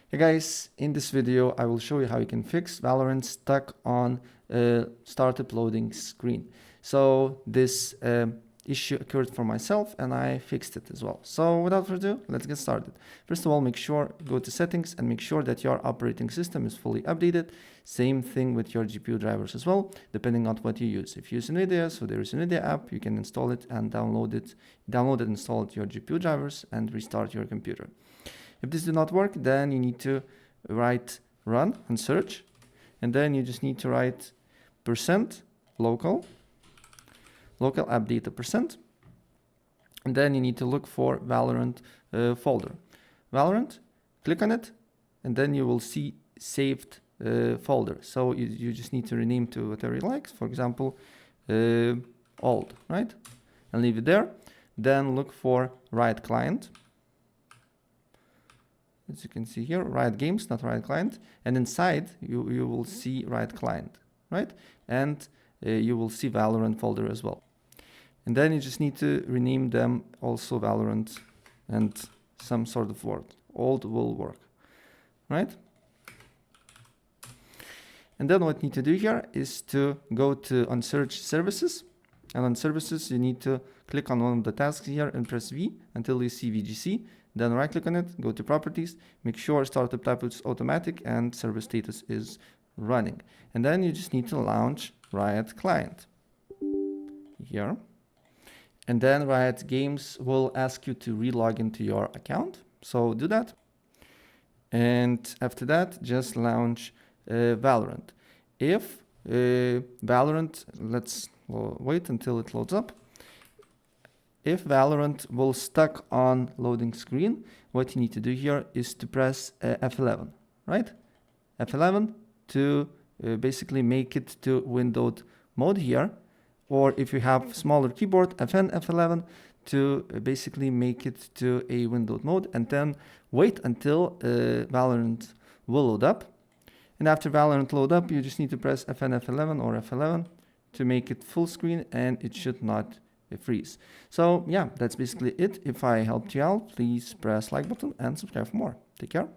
Hey guys, in this video I will show you how you can fix Valorant stuck on startup loading screen. So this issue occurred for myself and I fixed it as well. So without further ado, let's get started. First of all, go to settings and make sure that your operating system is fully updated. Same thing with your GPU drivers as well, depending on what you use. If you use NVIDIA, so there is an NVIDIA app, you can install it and download it, install it your GPU drivers and restart your computer. If this did not work, then you need to write run and search, and then you just need to write %local app data %, and then you need to look for Valorant folder. Valorant, click on it, and then you will see saved folder. So you just need to rename to whatever you like, for example, old, right? And leave it there. Then look for Riot Client. As you can see here, Riot Games, not Riot Client. And inside, you will see Riot Client, right? And you will see Valorant folder as well. And then you just need to rename them also Valorant and some sort of word. Old will work, right? And then what you need to do here is to go to on search services. And on services, you need to click on one of the tasks here and press V until you see VGC. Then right click on it, go to properties, make sure startup type is automatic and server status is running. And then you just need to launch Riot Client here. And then Riot Games will ask you to relog into your account. So do that. And after that, just launch Valorant. If Valorant, let's wait until it loads up. If Valorant will stuck on loading screen, what you need to do here is to press F11, right? F11 to basically make it to windowed mode here. Or if you have smaller keyboard, FN F11 to basically make it to a windowed mode, and then wait until Valorant will load up. And after Valorant load up, you just need to press FN F11 or F11 to make it full screen, and it should not freeze. So yeah, that's basically it. If I helped you out, please press like button and subscribe for more. Take care.